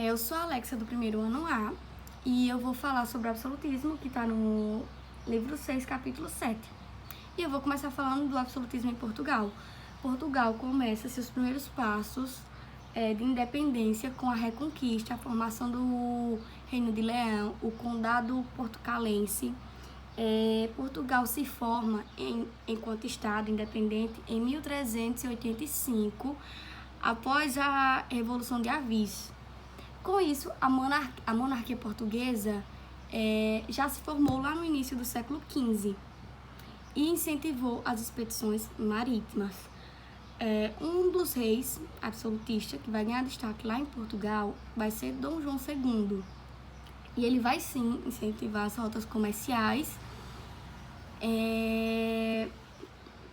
Eu sou a Alexa do primeiro ano A e eu vou falar sobre o absolutismo, que está no livro 6, capítulo 7. E eu vou começar falando do absolutismo em Portugal. Portugal começa seus primeiros passos de independência com a Reconquista, a formação do Reino de Leão, o Condado Portucalense. Portugal se forma enquanto Estado independente em 1385, após a Revolução de Avis. Com isso, a monarquia portuguesa já se formou lá no início do século XV e incentivou as expedições marítimas. Um dos reis absolutistas que vai ganhar destaque lá em Portugal vai ser Dom João II. E ele vai sim incentivar as rotas comerciais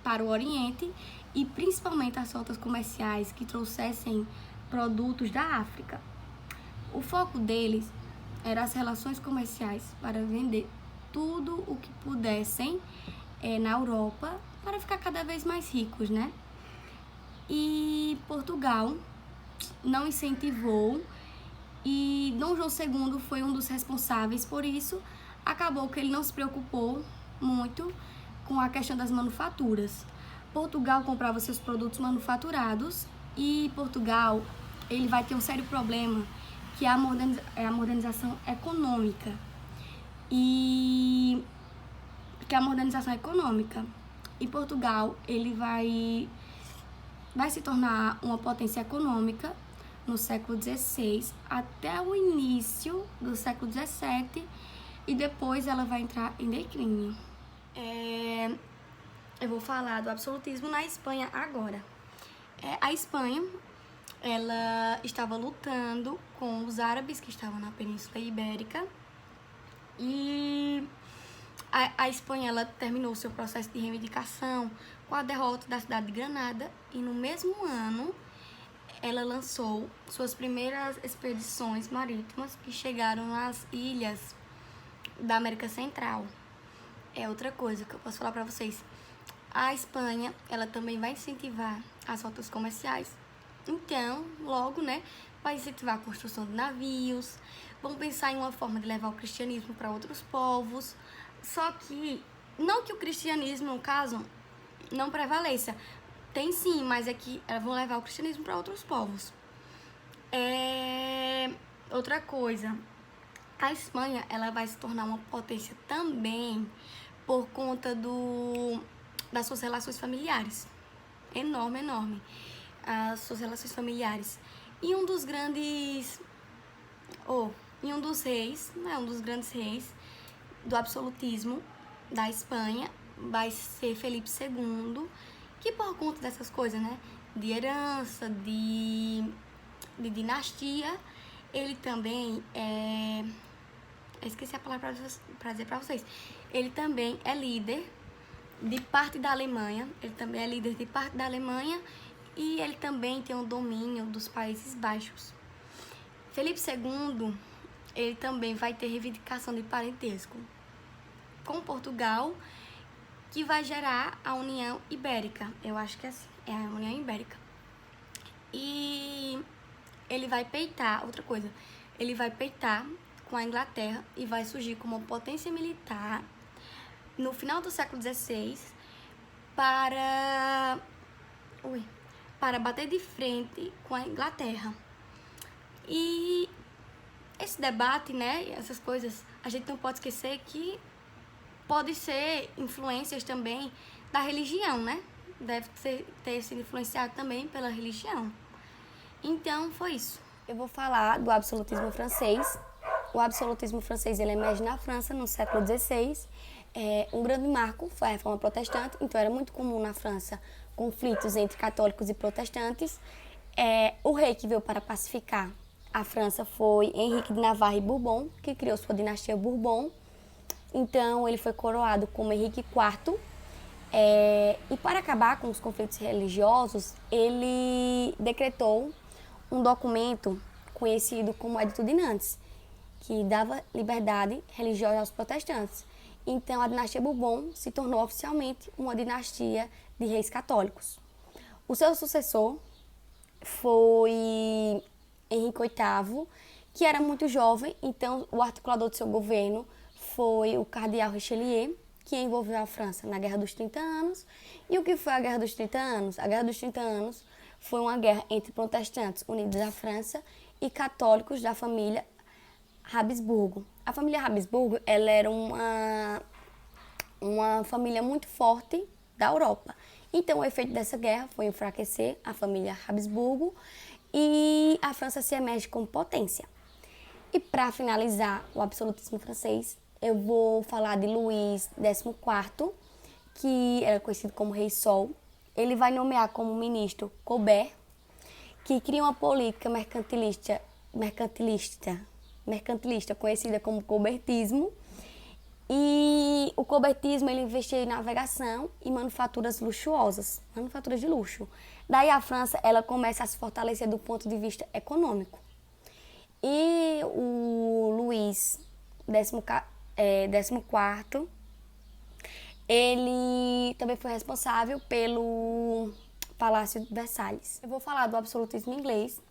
para o Oriente e principalmente as rotas comerciais que trouxessem produtos da África. O foco deles era as relações comerciais para vender tudo o que pudessem na Europa para ficar cada vez mais ricos, né? E Portugal não incentivou e Dom João II foi um dos responsáveis por isso. Acabou que ele não se preocupou muito com a questão das manufaturas. Portugal comprava seus produtos manufaturados e Portugal ele vai ter um sério problema, que é a modernização econômica. E Portugal ele vai se tornar uma potência econômica no século XVI até o início do século XVII e depois ela vai entrar em declínio. Eu vou falar do absolutismo na Espanha agora. A Espanha ela estava lutando com os árabes que estavam na Península Ibérica e a Espanha ela terminou seu processo de reivindicação com a derrota da cidade de Granada e no mesmo ano ela lançou suas primeiras expedições marítimas que chegaram nas ilhas da América Central. Outra coisa que eu posso falar para vocês, a Espanha ela também vai incentivar as rotas comerciais. Então, logo, vai incentivar a construção de navios, vão pensar em uma forma de levar o cristianismo para outros povos. Só que, não que o cristianismo, no caso, não prevaleça. Tem sim, mas é que elas vão levar o cristianismo para outros povos. Outra coisa, a Espanha ela vai se tornar uma potência também por conta das suas relações familiares. Enorme. As suas relações familiares. E um dos grandes reis do absolutismo da Espanha vai ser Felipe II, que por conta dessas coisas, de herança, de dinastia, ele também eu esqueci a palavra para dizer para vocês. Ele também é líder de parte da Alemanha. E ele também tem o domínio dos Países Baixos. Felipe II, ele também vai ter reivindicação de parentesco com Portugal, que vai gerar a União Ibérica. Eu acho que é assim, é a União Ibérica. E ele vai peitar com a Inglaterra e vai surgir como uma potência militar no final do século XVI para bater de frente com a Inglaterra. E esse debate, essas coisas, a gente não pode esquecer que pode ser influências também da religião, Deve ter sido influenciado também pela religião. Então, foi isso. Eu vou falar do absolutismo francês. O absolutismo francês ele emerge na França no século XVI. Um grande marco foi a Reforma Protestante, então era muito comum na França conflitos entre católicos e protestantes. O rei que veio para pacificar a França foi Henrique de Navarre e Bourbon, que criou sua dinastia Bourbon. Então, ele foi coroado como Henrique IV. E para acabar com os conflitos religiosos, ele decretou um documento conhecido como Edito de Nantes, que dava liberdade religiosa aos protestantes. Então, a dinastia Bourbon se tornou oficialmente uma dinastia de reis católicos. O seu sucessor foi Henrique VIII, que era muito jovem, então o articulador do seu governo foi o cardeal Richelieu, que envolveu a França na Guerra dos 30 Anos. E o que foi a Guerra dos 30 Anos? A Guerra dos 30 Anos foi uma guerra entre protestantes unidos à França e católicos da família Habsburgo. A família Habsburgo, ela era uma família muito forte da Europa. Então, o efeito dessa guerra foi enfraquecer a família Habsburgo e a França se emerge como potência. E para finalizar o absolutismo francês, eu vou falar de Luís XIV, que era conhecido como Rei Sol. Ele vai nomear como ministro Colbert, que cria uma política mercantilista conhecida como colbertismo. E o colbertismo, ele investia em navegação e manufaturas luxuosas, manufaturas de luxo. Daí a França, ela começa a se fortalecer do ponto de vista econômico. E o Luís XIV, ele também foi responsável pelo Palácio de Versalhes. Eu vou falar do absolutismo inglês.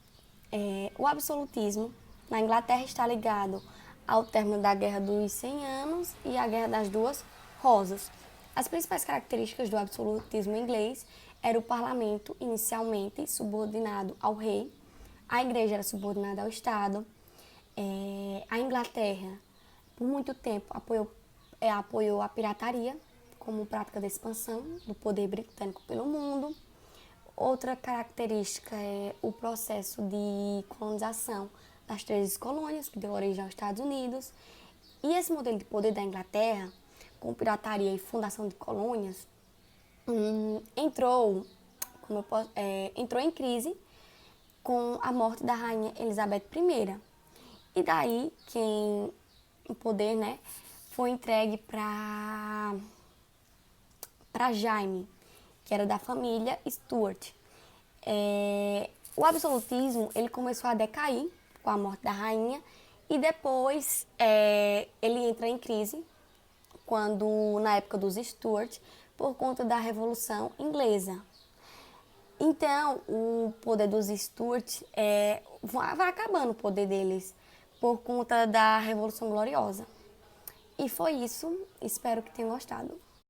O absolutismo na Inglaterra está ligado ao término da Guerra dos 100 Anos e à Guerra das Duas Rosas. As principais características do absolutismo inglês era o parlamento, inicialmente subordinado ao rei, a igreja era subordinada ao Estado, a Inglaterra, por muito tempo, apoiou a pirataria como prática de expansão do poder britânico pelo mundo. Outra característica é o processo de colonização das 13 colônias, que deu origem aos Estados Unidos. E esse modelo de poder da Inglaterra, com pirataria e fundação de colônias, entrou em crise com a morte da rainha Elizabeth I. E daí, o poder, né, foi entregue para Jaime, que era da família Stuart. O absolutismo, ele começou a decair com a morte da rainha e depois ele entra em crise na época dos Stuart, por conta da Revolução Inglesa. Então, o poder dos Stuart vai acabando o poder deles por conta da Revolução Gloriosa. E foi isso. Espero que tenham gostado.